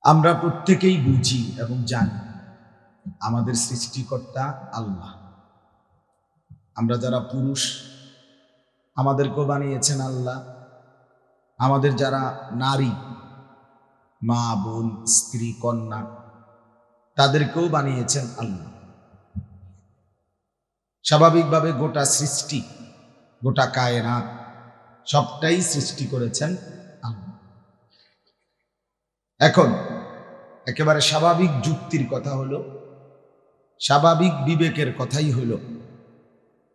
আমরা প্রত্যেকেই বুঝি এবং জানি আমাদের সৃষ্টিকর্তা আল্লাহ। আমরা যারা পুরুষ আমাদেরকেও বানিয়েছেন আল্লাহ, আমাদের যারা নারী মা বোন স্ত্রী কন্যা তাদেরকেও বানিয়েছেন আল্লাহ। স্বাভাবিকভাবে গোটা সৃষ্টি, গোটা কায়নাত সবটাই সৃষ্টি করেছেন আল্লাহ। এখন একেবারে স্বাভাবিক যুক্তির কথা হলো, স্বাভাবিক বিবেকের কথাই হলো,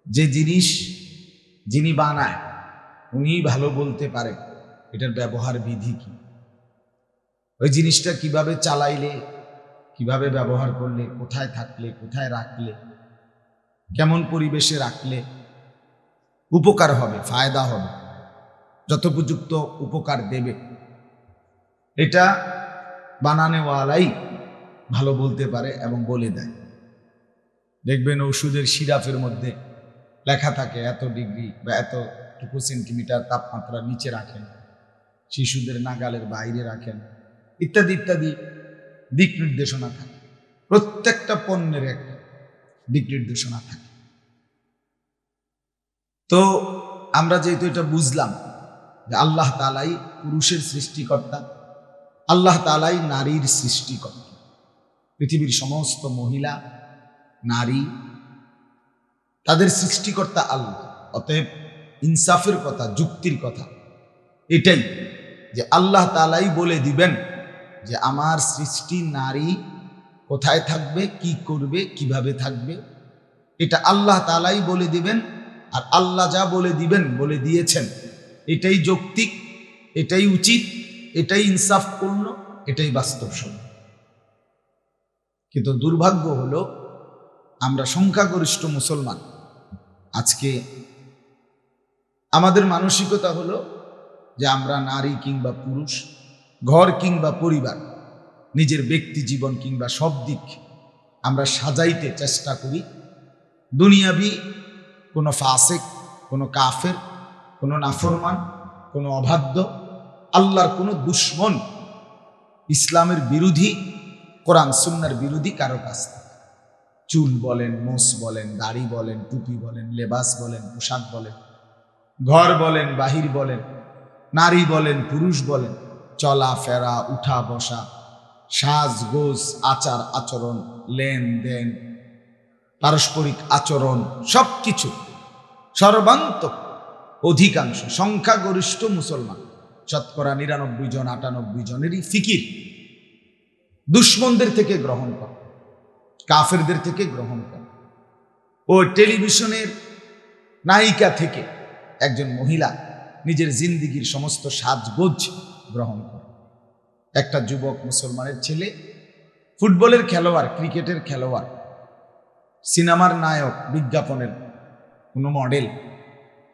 যে জিনিস যিনি বানায় উনি ভালো বলতে পারে এটার ব্যবহার বিধি কি, ওই জিনিসটা কিভাবে চালাইলে, কিভাবে ব্যবহার করলে, কোথায় থাকলে, কোথায় রাখলে, কেমন পরিবেশে রাখলে উপকার হবে, ফায়দা হবে, যথোপযুক্ত উপকার দেবে, এটা বানানেওয়ালাই ভালো বলতে পারে এবং বলে দেয়। দেখবেন ওষুধের সিরাপের মধ্যে লেখা থাকে এত ডিগ্রি বা এতটুকু সেন্টিমিটার তাপমাত্রা নিচে রাখেন, শিশুদের নাগালের বাইরে রাখেন, ইত্যাদি ইত্যাদি দিক নির্দেশনা থাকে। প্রত্যেকটা পণ্যের একটা দিক নির্দেশনা থাকে। তো আমরা যেহেতু এটা বুঝলাম যে আল্লাহ তাআলাই পুরুষের সৃষ্টিকর্তা, আল্লাহ তাআলাই নারীর সৃষ্টিকর্তা, পৃথিবীর সমস্ত মহিলা নারী তাদের সৃষ্টিকর্তা আল্লাহ। অতএব ইনসাফের কথা, যুক্তির কথা এটাই যে আল্লাহ তাআলাই বলে দিবেন যে আমার সৃষ্টি নারী কোথায় থাকবে, কি করবে, কিভাবে থাকবে, এটা আল্লাহ তাআলাই বলে দিবেন। আর আল্লাহ যা বলে দিবেন, বলে দিয়েছেন, এটাই যৌক্তিক, এটাই উচিত, এটাই ইনসাফপূর্ণ, এটাই বাস্তবসম্মত। কিন্তু দুর্ভাগ্য হলো আমরা সংখ্যাগরিষ্ঠ মুসলমান আজকে আমাদের মানসিকতা হলো যে আমরা নারী কিংবা পুরুষ, ঘর কিংবা পরিবার, নিজের ব্যক্তি জীবন কিংবা সব দিক আমরা সাজাইতে চেষ্টা করি দুনিয়াবি কোনো ফাসেক, কোনো কাফের, কোনো নাফরমান, কোনো অবাধ্য, আল্লাহর কোনো দুশ্মন, ইসলামের বিরোধী, কোরআন সুন্নাহর বিরোধী কারো কাছ থেকে চুল বলেন, মোস বলেন, দাড়ি বলেন, টুপি বলেন, লেবাস বলেন, পোশাক বলেন, ঘর বলেন, বাহির বলেন, নারী বলেন, পুরুষ বলেন, চলাফেরা, উঠা বসা, সাজগোজ, আচার আচরণ, লেনদেন, পারস্পরিক আচরণ, সবকিছু সর্বান্তক অধিকাংশ সংখ্যাগরিষ্ঠ মুসলমান, শতকরা 99 জন 98 জনেরই ফিকির দুশ্মনদের থেকে গ্রহণ করা, কাফেরদের থেকে গ্রহণ করা। ও টেলিভিশনের নায়িকা থেকে একজন মহিলা নিজের জিন্দিগির সমস্ত সাজগোজ গ্রহণ করে। একটা যুবক মুসলমানের ছেলে, ফুটবলের খেলোয়াড়, ক্রিকেটের খেলোয়াড়, সিনেমার নায়ক, বিজ্ঞাপনের কোনো মডেল,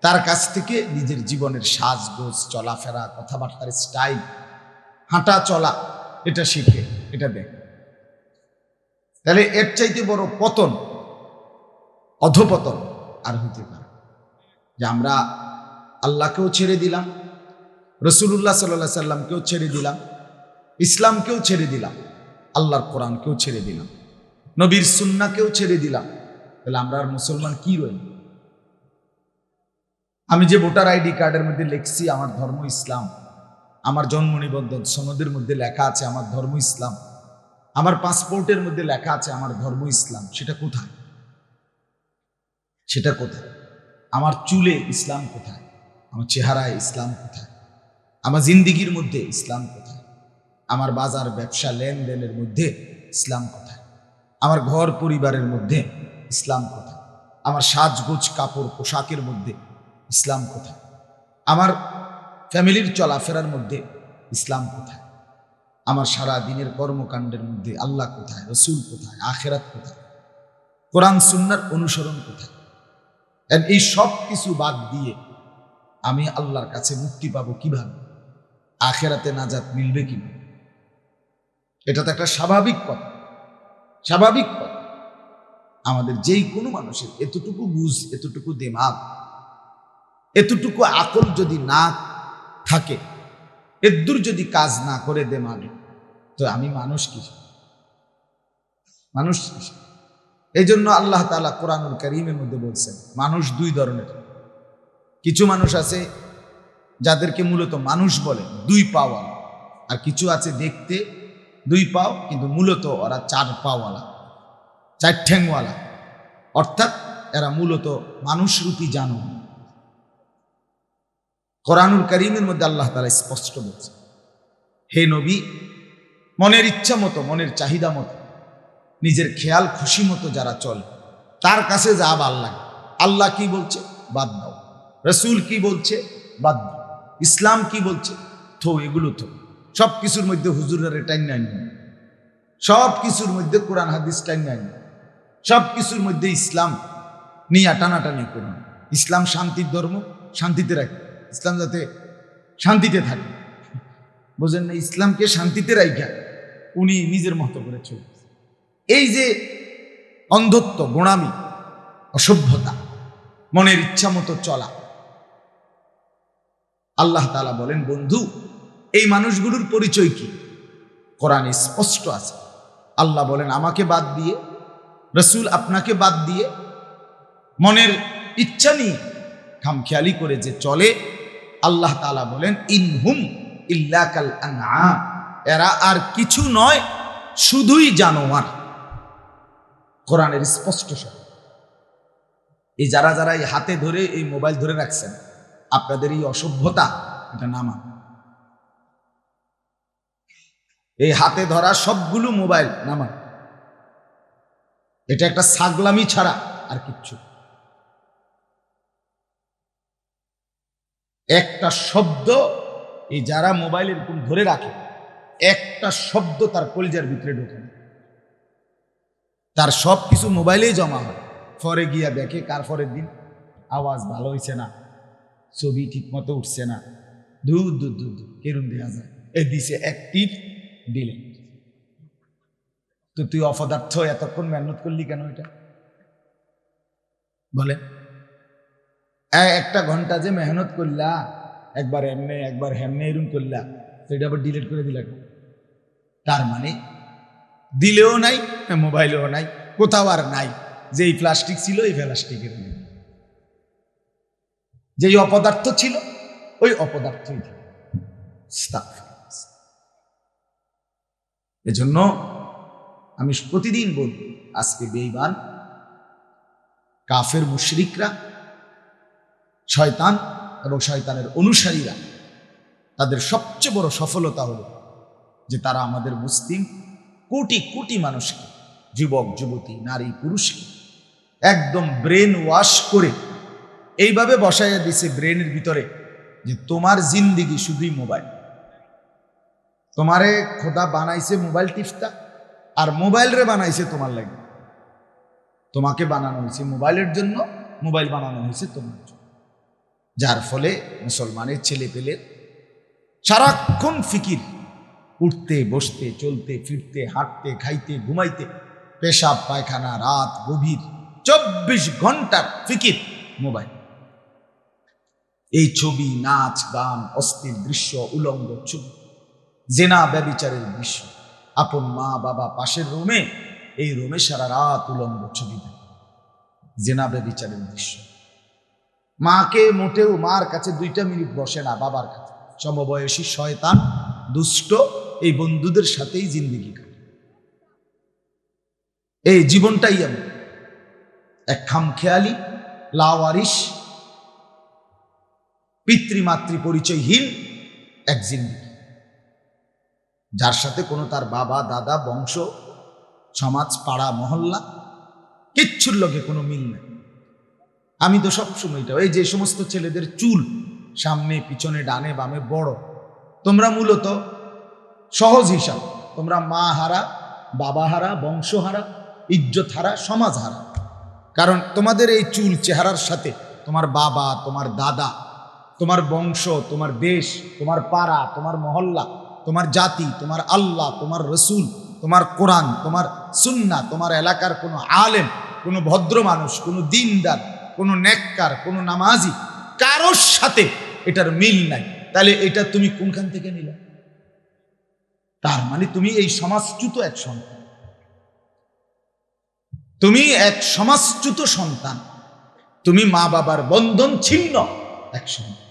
তার কাছ থেকে নিজের জীবনের সাজগোজ, চলাফেরা, কথাবার্তার স্টাইল, হাঁটা চলা, এটা শিখে, এটা দেখে। তাহলে এর চাইতে বড় পতন, অধপতন আর হইতে পারে যে আমরা আল্লাহকেও ছেড়ে দিলাম, রাসূলুল্লাহ সাল্লাল্লাহু আলাইহি সাল্লামকেও ছেড়ে দিলাম, ইসলামকেও ছেড়ে দিলাম, আল্লাহর কোরআনকেও ছেড়ে দিলাম, নবীর সুন্নাহকেও ছেড়ে দিলাম। তাহলে আমরা আর মুসলমান কি রইল? আমি যে ভোটার আইডি কার্ডের মধ্যে লিখছি আমার ধর্ম ইসলাম, আমার জন্ম নিবন্ধন সনদের মধ্যে লেখা আছে আমার ধর্ম ইসলাম, আমার পাসপোর্টের মধ্যে লেখা আছে আমার ধর্ম ইসলাম, সেটা কোথায়? সেটা কোথায়? আমার চুলে ইসলাম কোথায়? আমার চেহারায় ইসলাম কোথায়? আমার জিন্দিগির মধ্যে ইসলাম কোথায়? আমার বাজার ব্যবসা লেনদেনের মধ্যে ইসলাম কোথায়? আমার ঘর পরিবারের মধ্যে ইসলাম কোথায়? আমার সাজগোজ কাপড় পোশাকের মধ্যে ইসলাম কোথায়? আমার ফ্যামিলির চলাফেরার মধ্যে ইসলাম কোথায়? আমার সারা দিনের কর্মকাণ্ডের মধ্যে আল্লাহ কোথায়, রসুল কোথায়, আখেরাত কোথায়, কোরআন সুন্নাহর অনুসরণ কোথায়? এই সব কিছু বাদ দিয়ে আমি আল্লাহর কাছে মুক্তি পাবো কিভাবে? আখেরাতে নাজাত মিলবে কিভাবে? এটা তো একটা স্বাভাবিক কথা, স্বাভাবিক কথা। আমাদের যেই কোনো মানুষের এতটুকু বুঝ, এতটুকু দিমাগ, এতটুকু আকল যদি না থাকে, এদ্দুর যদি কাজ না করে দিমাগে, তো আমি মানুষ কি, মানুষ কি? এই জন্য আল্লাহ তাআলা কোরআনুল কারীমের মধ্যে বলছেন মানুষ দুই ধরনের। কিছু মানুষ আছে যাদেরকে মূলত মানুষ বলে, দুই পাওয়ালা, আর কিছু আছে দেখতে দুই পাও কিন্তু মূলত ওরা চার পাওয়ালা, চার ঠ্যাংওয়ালা, অর্থাৎ এরা মূলত মানুষরূপী জানোয়ার। কোরআনুল কারীমের মধ্যে আল্লাহ তাআলা স্পষ্ট বলছে, হে নবী, মনের ইচ্ছা মতো, মনের চাহিদা মতো, নিজের খেয়াল খুশি মতো যারা চলে তার কাছে যা ভাল লাগে, আল্লাহ কি বলছে বাদ দাও, রসুল কি বলছে বাদ দাও, ইসলাম কি বলছে থো, এগুলো থো। সব কিছুর মধ্যে হুজুরের টাইম নাই, সব কিছুর মধ্যে কোরআন হাদিস টাইম নাই, সব কিছুর মধ্যে ইসলাম নিয়ে টানাটানি করুন। ইসলাম শান্তির ধর্ম, শান্তিতে রাখে, ইসলাম যাতে শান্তিতে থাকে, বোঝেন না? ইসলামকে শান্তিতে রাখা উনি নিজের মতো করে চলছে। এই যে অন্ধত্ব, গোঁড়ামি, অসভ্যতা, মনের ইচ্ছা মতো চলা, আল্লাহ তাআলা বলেন বন্ধু এই মানুষগুলোর পরিচয় কি? কোরআনে স্পষ্ট আছে। আল্লাহ বলেন আমাকে বাদ দিয়ে, রসুল আপনাকে বাদ দিয়ে, মনের ইচ্ছা নিয়ে খামখেয়ালি করে যে চলে, আল্লাহ তাআলা বলেন ইনহুম ইল্লা কাল আনআম, এরা আর কিছু নয় শুধুই জানোয়ার। কোরআনের স্পষ্ট শব্দ। এই যারা যারা এই হাতে ধরে এই মোবাইল ধরে রাখছেন, আপনাদের এই অসভ্যতা, এটা নামা। এই হাতে ধরা সবগুলো মোবাইল নামা, এটা একটা ছাগলামি ছাড়া আর কিচ্ছু। একটা শব্দ, এই যারা মোবাইল এরকম ধরে রাখে, একটা শব্দ তার কলিজার ভিতরে ঢোকে না, তার সব কিছু মোবাইলেই জমা হয়। পরে গিয়া দেখে কার পরের দিন আওয়াজ ভালো হয়েছে না, ছবি ঠিক মতো উঠছে না, দূর দূর দূর দূর কেরম দেওয়া যায়, এ দিছে অ্যাক্টিভ ডিলেট। তো তুই অপদার্থ এতক্ষণ মেহনত করলি কেন? এটা বলে একটা ঘন্টা যে মেহনত করলা, একবার এমনে একবার হেমনে এরম করলা, তো এটা আবার ডিলিট করে দিলা। তার মানে দিলেও নাই, মোবাইলেও নাই, কোথাও আর নাই। যেই প্লাস্টিক ছিল এই প্লাস্টিকের নেই, যেই অপদার্থ ছিল ওই অপদার্থই ছিল। এজন্য আমি প্রতিদিন বলব, আজকে বেঈমান কাফের মুশরিকরা, শয়তান এবং শয়তানের অনুসারীরা, তাদের সবচেয়ে বড় সফলতা হলো যে তারা আমাদের মুসলিম কোটি কোটি মানুষকে, যুবক যুবতী, নারী পুরুষকে একদম ব্রেন ওয়াশ করে এইভাবে বসাইয়া দিছে ব্রেনের ভিতরে যে তোমার জিন্দিগি শুধুই মোবাইল। তোমারে খোদা বানাইছে মোবাইল টিপতা, আর মোবাইল রে বানাইছে তোমার লাগে। তোমাকে বানানো হয়েছে মোবাইলের জন্য, মোবাইল বানানো হয়েছে তোমার জন্য। যার ফলে মুসলমানের ছেলে পেলে সারাক্ষণ ফিকির, উঠতে বসতে, চলতে ফিরতে, হাঁটতে, খাইতে, ঘুমাইতে, পেশাব পায়খানা, রাত গভীর 24 ঘন্টার ফিকির মোবাইল। এই ছবি, নাচ, গান, অস্থির দৃশ্য, উলঙ্গ ছবি, জেনা ব্যভিচারের দৃশ্য, আপন মা বাবা পাশের রুমে, এই রুমে সারা রাত উলঙ্গ ছবি, জেনা ব্যভিচারের দৃশ্য। মাকে মোটেও, মার কাছে 2টা মিনিট বসে না, বাবার কাছে। সমবয়সী শয়তান দুষ্ট এই বন্ধুদের সাথেই জিন্দিগি কাটে। এই জীবনটাই এমন এক খামখেয়ালি, লাওয়ারিশ, পিতৃমাতৃ পরিচয়হীন এক জিন্দিগি, যার সাথে কোনো তার বাবা দাদা বংশ সমাজ পাড়া মহল্লা কিচ্ছুর লগে কোনো মিল নেই। আমি তো সবসময় এটা, এই যে সমস্ত ছেলেদের চুল সামনে পিছনে ডানে বামে বড়, তোমরা মূলত সহজ হিসাব, তোমরা মা হারা, বাবা হারা, বংশ হারা, ইজ্জত হারা, সমাজ হারা। কারণ তোমাদের এই চুল চেহারার সাথে তোমার বাবা, তোমার দাদা, তোমার বংশ, তোমার দেশ, তোমার পাড়া, তোমার মহল্লা, তোমার জাতি, তোমার আল্লাহ, তোমার রসুল, তোমার কোরআন, তোমার সুন্নাহ, তোমার এলাকার কোনো আলেম, কোনো ভদ্র মানুষ, কোনো দিনদার, কোনো নেককার, কোনো নামাজি, কারোর সাথে এটার মিল নাই। তাহলে এটা তুমি কোনখান থেকে নিলে? তার মানে তুমি এই সমাজচ্যুত এক সন্তান, তুমি এক সমাজচ্যুত সন্তান, তুমি মা বাবার বন্ধন ছিন্ন এক সন্তান।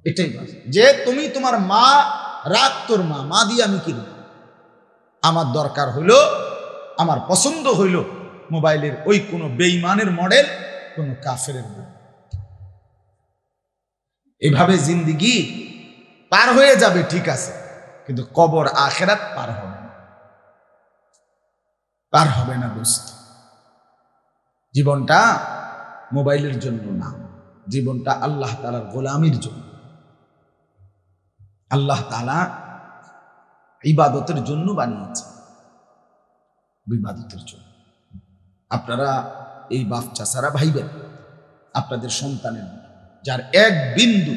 এটাই যে তুমি তোমার মা রাগ, তোর মা দিয়ে আমি কিনব, আমার দরকার হইল, আমার পছন্দ হইল মোবাইলের ওই কোনো বেঈমানের মডেল, কোনো কাফের মডেল। এভাবে জিন্দিগি পার হয়ে যাবে, ঠিক আছে, কিন্তু কবর আখিরাত পার হবে না, পার হবে না দোস্ত। জীবনটা মোবাইলের জন্য না, জীবনটা আল্লাহ তাআলার গোলামির জন্য। আল্লাহ তাআলা ইবাদতের জন্য বানিয়েছে, ইবাদতের জন্য। আপনারা এই বাপ চাচারা ভাইবেন আপনাদের সন্তানের, যার এক বিন্দু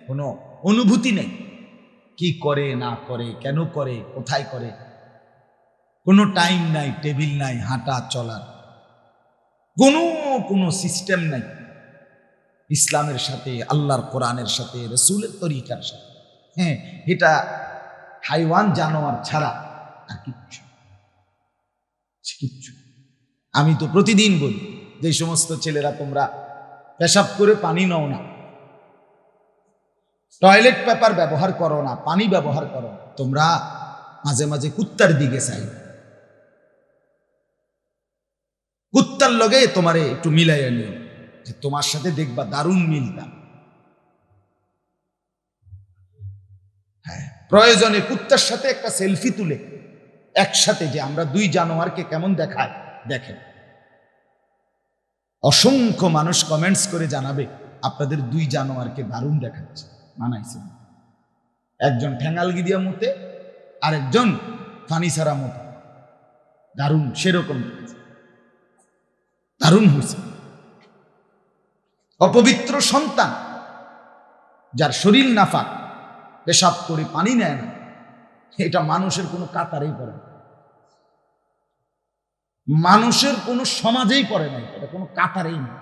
কোনো অনুভূতি নেই, কি করে না করে, কেন করে, কোথায় করে, কোনো টাইম নাই, টেবিল নাই, হাঁটা চলার কোনো সিস্টেম নাই ইসলামের সাথে, আল্লাহর কোরআনের সাথে, রসুলের তরিকার সাথে। হ্যাঁ, এটা হাইওয়ান জানোয়ার ছাড়া আর কিচ্ছু। আমি তো প্রতিদিন বলি যে সমস্ত ছেলেরা তোমরা পেশাব করে পানি নাও না, টয়লেট পেপার ব্যবহার করো না, পানি ব্যবহার করো, তোমরা মাঝে মাঝে কুত্তার দিকে চাই, কুত্তার লগে তোমারে একটু মিলাইয়া নিও, যে তোমার সাথে দেখবা দারুণ মিলতা। হ্যাঁ, প্রয়োজনে কুত্তার সাথে একটা সেলফি তুলে একসাথে, যে আমরা দুই জানোয়ারকে কেমন দেখায় দেখেন। অসংখ্য মানুষ কমেন্টস করে জানাবে আপনাদের দুই জানোয়ারকে দারুণ দেখাচ্ছে, মানাইছে। একজন ঠ্যাঙ্গালগি দিয়া মতে, আরেকজন ফানিসারা মতে, দারুণ, সেরকম দারুণ হয়েছে। অপবিত্র সন্তান, যার শরীর নাফাক, পেশাব করে পানি নেয় না, এটা মানুষের কোনো কাতারেই পড়ে না, মানুষের কোনো সমাজেই পড়ে নাই, এটা কোনো কাতারেই না।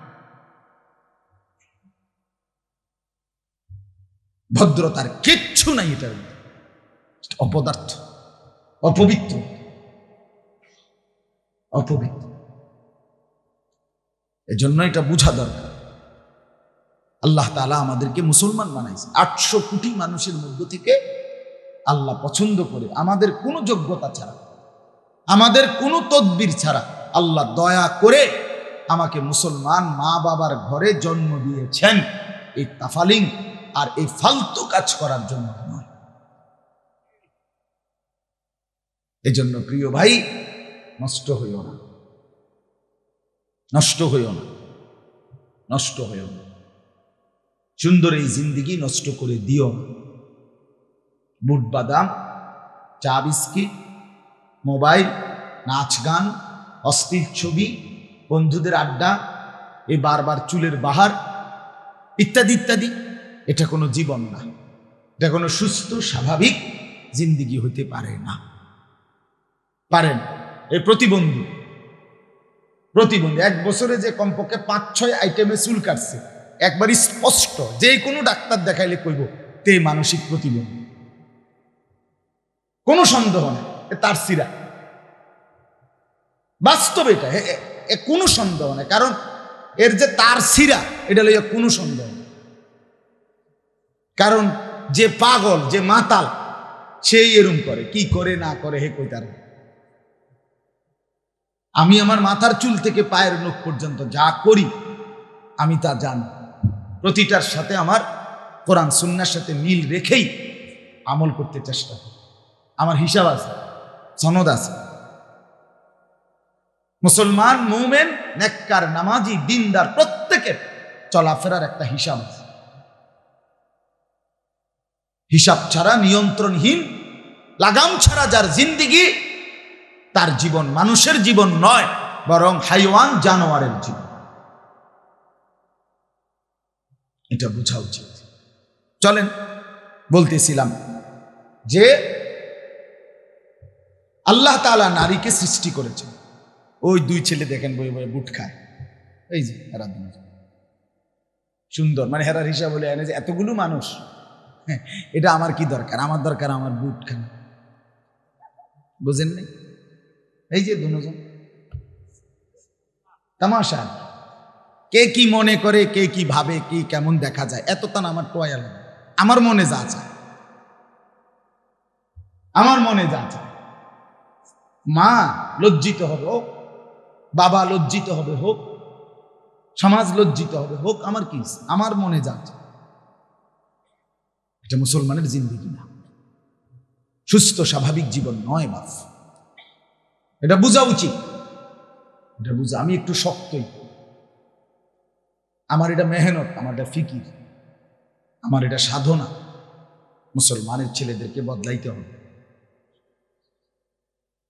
ভদ্রতার কিচ্ছু নাই এটার মধ্যে, অপদার্থ, অপবিত্র, অপবিত্র। এজন্য এটা বোঝা দরকার। আল্লাহ তাআলা আমাদেরকে মুসলমান বানাইছে, 800 কোটি মানুষের মধ্য থেকে আল্লাহ পছন্দ করে, আমাদের কোনো যোগ্যতা ছাড়া, আমাদের কোনো তদবির ছাড়া আল্লাহ দয়া করে আমাকে মুসলমান মা বাবার ঘরে জন্ম দিয়েছেন, এই তাফালিং আর এই ফালতু কাজ করার জন্য নয়। এজন্য প্রিয় ভাই, নষ্ট হইও না, নষ্ট হইও না, নষ্ট হইও না, সুন্দর এই জিন্দিগি নষ্ট করে দিও না। বুট বাদাম, চা বিস্কিট, মোবাইল, নাচ গান, অশ্লীল ছবি, বন্ধুদের আড্ডা, এই বারবার চুলের বাহার ইত্যাদি ইত্যাদি, এটা কোনো জীবন না, এটা কোনো সুস্থ স্বাভাবিক জিন্দিগি হতে পারে না, পারেন। এই প্রতিবন্ধী 1 বছরে যে কমপক্ষে 5-6 আইটেমে চুল কাটছে, একবারই স্পষ্ট, যে কোনো ডাক্তার দেখাইলে কইব তে মানসিক প্রতিবন্ধী, কোনো সন্দেহ নেই, তার সিরা, বাস্তব এটা, কোনো সন্দেহ নেই, কারণ এর যে তার সিরা, এটা লইয়া কোনো সন্দেহ নেই। কারণ যে পাগল, যে মাতাল, সেই এরম করে, কি করে না করে হে কইতার। আমি আমার মাথার চুল থেকে পায়ের নখ পর্যন্ত যা করি আমি তা জানি, প্রতিটার সাথে আমার কোরআন সুন্নাহর সাথে মিল রেখেই আমল করতে চেষ্টা করি, আমার হিসাব আছে, সনদ আছে। মুসলমান, মুমিন, নেককার, নামাজি, দিনদার প্রত্যেকের চলাফেরার একটা হিসাব আছে। হিসাব ছাড়া, নিয়ন্ত্রণহীন, লাগাম ছাড়া যার জিন্দিগি, তার জীবন মানুষের জীবন নয়, বরং হাইওয়ান, জানোয়ারের জীবন। এটা বোঝা উচিত। চলেন, বলতেছিলাম যে আল্লাহ তাআলা নারীকে সৃষ্টি করেছেন। ওই 2 ছেলে দেখেন বই বই বুট খায়, এই যে হেরা সুন্দর, মানে হেরার হিসাব বলে এনে যে এতগুলো মানুষ, এটা আমার কি দরকার, আমার দরকার আমার বুট খানা। বুঝেন নাই? এই যে দুজন তামাশা, কে কি মনে করে, কে কি ভাবে, কি কেমন দেখা যায়, এত তা আমার টোয়া লাগে। আমার মনে যা চায়, আমার মনে যা চায়, মা লজ্জিত হবে হোক, বাবা লজ্জিত হবে হোক, সমাজ লজ্জিত হবে হোক, আমার কি, আমার মনে যা চায়। এটা মুসলমানের জিন্দেগি না, সুস্থ স্বাভাবিক জীবন নয় বাপ। এটা বোঝা উচিত, এটা বুঝা। আমি একটু শক্তই, আমার এটা মেহনত, আমার এটা ফিকির, আমার এটা সাধনা। মুসলমানের ছেলেদেরকে বদলাইতে হবে।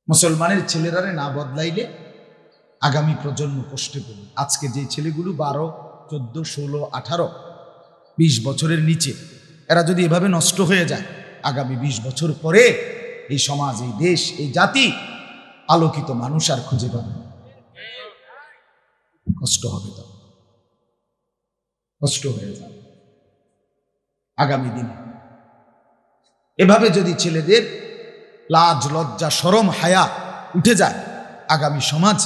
মুসলমানের ছেলেরারে না বদলাইলে আগামী প্রজন্ম কষ্টে পড়বে। আজকে যে ছেলেগুলো 12, 14, 16, 18, 20 বছরের নিচে, এরা যদি এভাবে নষ্ট হয়ে যায়, আগামী 20 বছর পরে এই সমাজ, এই দেশ, এই জাতি আলোকিত মানুষ আর খুঁজে পাবে না। কষ্ট হবে, তো কষ্ট হয়ে যাবে আগামী দিনে। এভাবে যদি ছেলেদের লাজ লজ্জা শরম হায়া উঠে যায়, আগামী সমাজ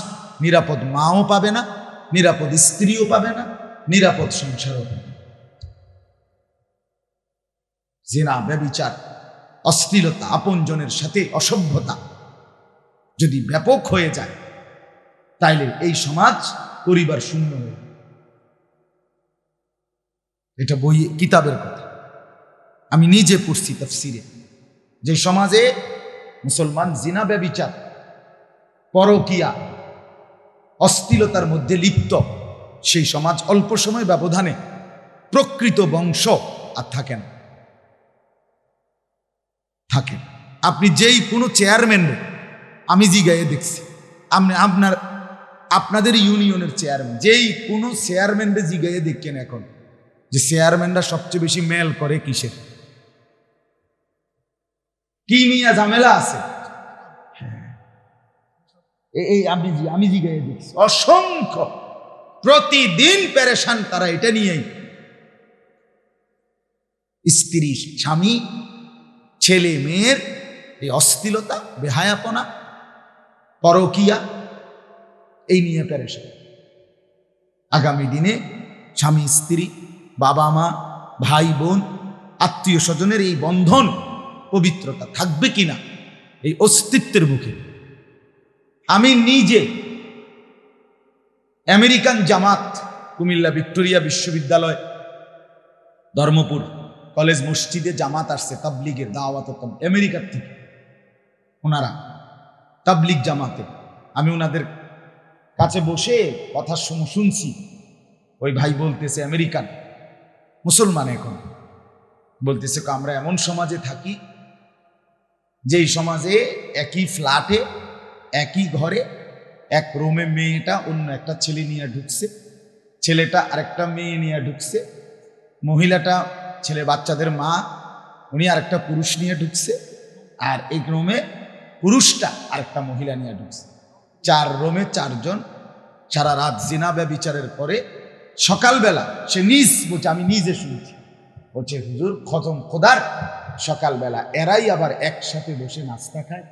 নিরাপদ মাও পাবে না, নিরাপদ স্ত্রীও পাবে না, নিরাপদ সংসারও পাবে না। জিনা, ব্যভিচার, অশ্লীলতা, আপনজনের সাথে অসভ্যতা যদি ব্যাপক হয়ে যায়, তাইলে এই সমাজ পরিবার শূন্য হয়ে যাবে। এটা বই কিতাবের কথা, আমি নিজে পড়ছি তাফসিরে। যে সমাজে মুসলমান জিনা, ব্যভিচার, পরকিয়া, অশ্লীলতার মধ্যে লিপ্ত, সেই সমাজ অল্প সময় ব্যবধানে প্রকৃত বংশ আর থাকে না। থাকে, আপনি যেই কোনো চেয়ারম্যান, আমি জিগায়ে দেখছি, আপনাদের ইউনিয়নের চেয়ারম্যান, যেই কোনো চেয়ারম্যানরে জিগায়ে দেখেন এখন, যে চেয়ারম্যানরা সবচেয়ে বেশি মেল করে কিসের, কি নিয়ে ঝামেলা আছে, এই আমি জিগায়ে দেখছি অসংখ্য, প্রতিদিন পেরেশান তারা এটা নিয়েই। স্ত্রী, স্বামী, ছেলে মেয়ের এই অশ্লীলতা, বেহায়াপনা, পরকিয়া, এই নিয়ে পেরেশান। আগামী দিনে স্বামী স্ত্রী, বাবা মা, ভাই বোন, আত্মীয় স্বজনের এই বন্ধন পবিত্রতা থাকবে কিনা, এই অস্তিত্বের মুখে। আমি নিজে আমেরিকান জামাত, কুমিল্লা ভিক্টোরিয়া বিশ্ববিদ্যালয়, ধর্মপুর কলেজ মসজিদে জামাত আসছে, তাবলিগের দাওয়াত আমেরিকার থেকে, ওনারা তাবলিগ জামাতে। আমি ওনাদের কাছে বসে কথা শুনছি। ওই ভাই বলতেছে, আমেরিকান মুসলমান, এখন বলতেছে আমরা এমন সমাজে থাকি, যেই সমাজে একই ফ্ল্যাটে, একই ঘরে, এক রুমে মেয়েটা অন্য একটা ছেলে নিয়ে ঢুকছে, ছেলেটা আরেকটা মেয়ে নিয়ে ঢুকছে, মহিলাটা, ছেলে বাচ্চাদের মা, উনি আরেকটা পুরুষ নিয়ে ঢুকছে, আর এই রুমে পুরুষটা আরেকটা মহিলা নিয়ে ঢুকছে। 4 রুমে 4 জন। সারা রাত জিনা ব্যভিচারের পরে সকালবেলা সে বলছে, আমি নিজে শুনছি, বলছে হুজুর খতম খোদার, সকালবেলা এরাই আবার একসাথে বসে নাস্তা খায়।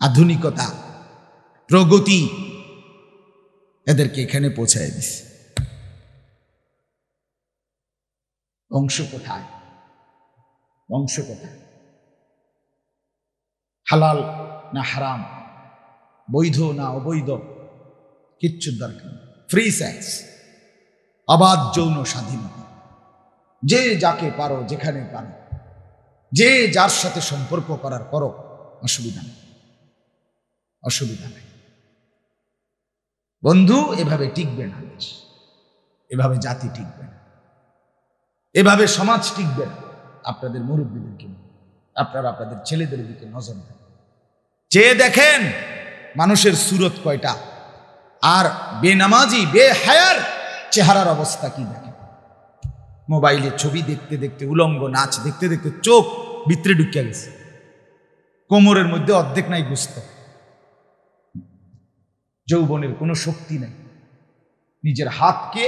আধুনিকতা, প্রগতি এদেরকে এখানে পৌঁছায় দিছে। বংশ কোথায়, বংশ কোথায়? হালাল না হারাম, বৈধ না অবৈধ, কিচ্ছুর দরকার। ফ্রি সেক্স, অবাধ যৌন স্বাধীনতা, যে যাকে পারো, যেখানে পারো, যে যার সাথে সম্পর্ক করার করো, অসুবিধা নেই, অসুবিধা নেই। বন্ধু, এভাবে টিকবে না দেশ, এভাবে জাতি টিকবে না, এভাবে সমাজ টিকবে না। আপনাদের মুরব্বীদেরকে, আপনারা আপনাদের ছেলেদের দিকে নজর দেন, চেয়ে দেখেন মানুষের সুরত কয়টা, আর বেনামাজি বেহায়ার চেহারার অবস্থা কি দেখেন। মোবাইলে ছবি দেখতে দেখতে, উলঙ্গ নাচ দেখতে দেখতে চোখ ভিতরে ঢুকিয়া গেছে, কোমরের মধ্যে অর্ধেক নাই গোস্ত, যৌবনের কোনো শক্তি নাই। নিজের হাতকে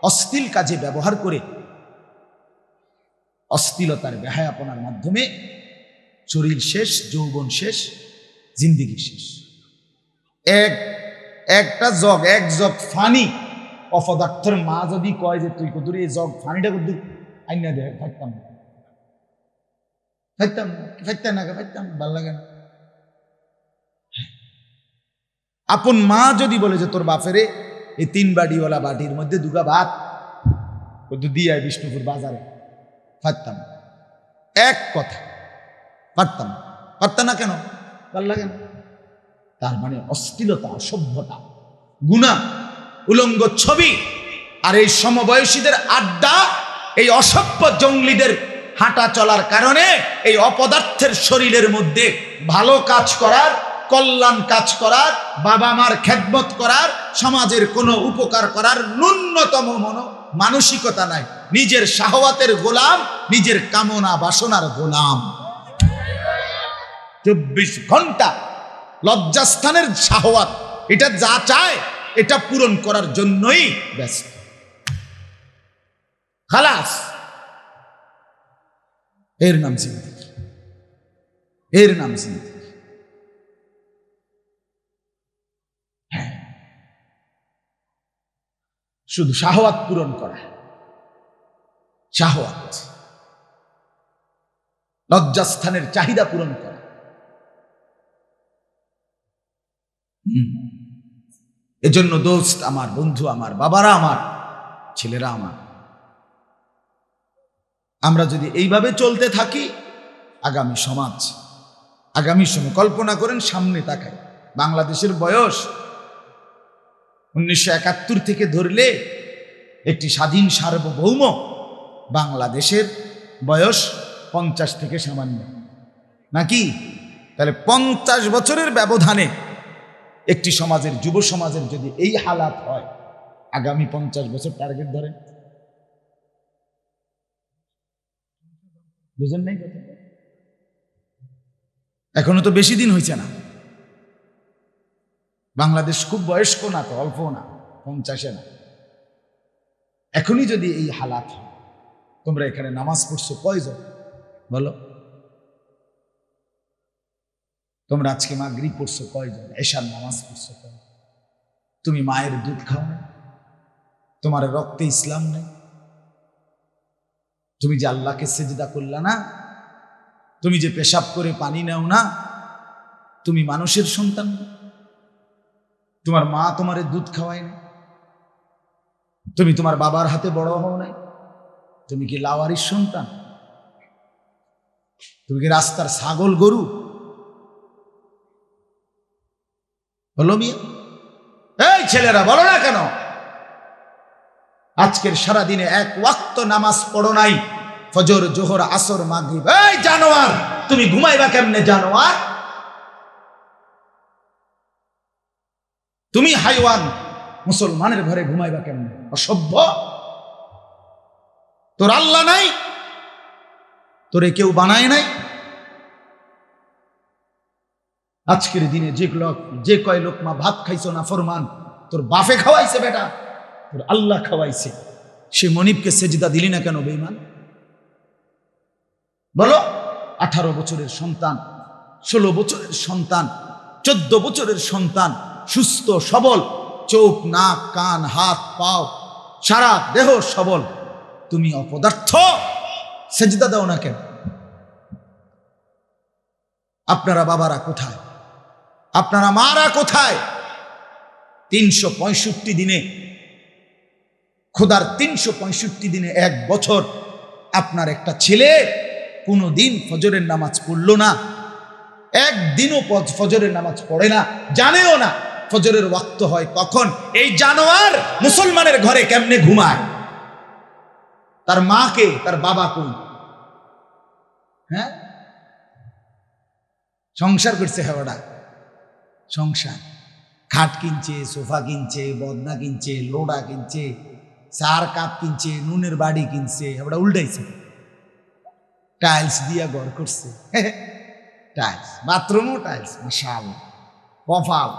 অশ্লীল কাজে ব্যবহার করে অশ্লীলতার বেহায়াপনার মাধ্যমে শরীর শেষ, যৌবন শেষ, জিন্দিগি শেষ। এক জগ ফানি অপদার্থের মা যদি কয় যে তুই কদুর এই জগ ফানিটা কদুর আইনা দে, ফাইতাম না, ভাল লাগে না। আপন মা যদি বলে যে তোর বাপেরে এই 3 বাটিওয়ালা বাটির মধ্যে 2 ভাত কদু দিয়ে বিষ্ণুপুর বাজারে, পারতাম। এক কথা পারতাম না। কেন? ভাল লাগে না। তার মানে অশ্লীলতা, অসভ্যতা, গুনাহ, উলঙ্গ ছবি আর এই সমবয়সীদের আড্ডা, এই অসভ্য জঙ্গলিদের হাঁটা চলার কারণে এই অপদার্থের শরীরের মধ্যে ভালো কাজ করার, কল্যাণ কাজ করার, বাবা মার খেদমত করার, সমাজের কোনো উপকার করার ন্যূনতম মানসিকতা নাই। নিজের শাহওয়াতের গোলাম, নিজের কামনা বাসনার গোলাম। 24 ঘন্টা লজ্জাস্থানের শাহওয়াত, এটা যা চায় এটা পূরণ করার জন্যই ব্যস্ত। খালাস, এর নাম জিন্দেগি, এর নাম জিন্দেগি। হ্যাঁ, শুধু শাহওয়াত পূরণ করা, শাহওয়াত, লজ্জাস্থানের চাহিদা পূরণ করা। এজন্য দোস্ত আমার, বন্ধু আমার, বাবারা আমার, ছেলেরা আমার, আমরা যদি এইভাবে চলতে থাকি, আগামী সমাজ, আগামী সময় কল্পনা করেন, সামনে তাকায়। বাংলাদেশের বয়স 1971 থেকে ধরলে একটি স্বাধীন সার্বভৌম বাংলাদেশের বয়স 50 থেকে সামান্য, নাকি? তাহলে 50 বছরের ব্যবধানে একটি সমাজের, যুব সমাজের যদি এই হালাত হয়, আগামী 50 বছর টার্গেট ধরেন, বুঝেন নাই কথা? এখনো তো বেশি দিন হয়েছে না। বাংলাদেশ খুব বয়স্ক না, তো অল্প না, 50-এ না। এখনই যদি এই হালাত হয়, তোমরা এখানে নামাজ পড়ছো কয়জন বলো? তোমরা আজকে মাগরিব পড়ছো কয়জন? এশার নামাজ পড়ছো কয়জন? তুমি মায়ের দুধ খাও না? তোমার রক্তে ইসলাম নেই? তুমি যে আল্লাহকে সেজদা করলা না? তুমি যে পেশাব করে পানি নাও না? তুমি মানুষের সন্তান? তোমার মা তোমার দুধ খাওয়ায় না? তুমি তোমার বাবার হাতে বড় হও নাই? তুমি কি লাওয়ারির সন্তান? তুমি কি রাস্তার ছাগল গরু? বলো মিয়া, এই ছেলেরা বলো না কেন? আজকের সারা দিনে 1 ওয়াক্ত নামাজ পড়ো নাই, ফজর, জোহর, আসর, মাগরিব। এই জানোয়ার, তুমি ঘুমাইবা কেমনে জানোয়ার? তুমি হাইওয়ান, মুসলমানের ঘরে ঘুমাইবা কেমনে? অসভ্য। তোর আল্লাহ নাই? তোরে কেউ বানায় নাই? আজকের দিনে যে কয় লোকমা ভাত খাইছো না ফরমান, তোর বাপে খাওয়াইছে বেটা, তোর আল্লাহ খাওয়াইছে। সে মনিবকে সেজদা দিলি না কেন বেঈমান? বলো। 18 বছরের সন্তান, 16 বছরের সন্তান, 14 বছরের সন্তান, সুস্থ সবল, চোখ, নাক, কান, হাত, পাও, সারা দেহ সবল, তুমি অপদার্থ সেজদা দাও না কেন? আপনারা বাবারা কোথায়? আপনারা মারা কোথায়? 365 দিনে, খোদার 365 দিনে 1 বছর আপনার একটা ছেলে কোনোদিন ফজরের নামাজ পড়লো না, একদিনও ফজরের নামাজ পড়ে না, জানেও না ফজরের ওয়াক্ত হয় কখন। এই জানোয়ার মুসলমানের ঘরে কেমনে ঘুমায়? তার মাকে, তার বাবা কই? হ্যাঁ, সংসার করছে হেওয়াটা, সংসার, খাট কিনছে, সোফা কিনছে, বদনা কিনছে, লোডা কিনছে, 4 কাপ কিনছে, নুনের বাড়ি কিনছে, হেওয়াটা উল্টাইছে, টাইলস দিয়া ঘর করছে, টাইলস, বাথরুমও টাইলস, মাশাআল্লাহ, কপাল।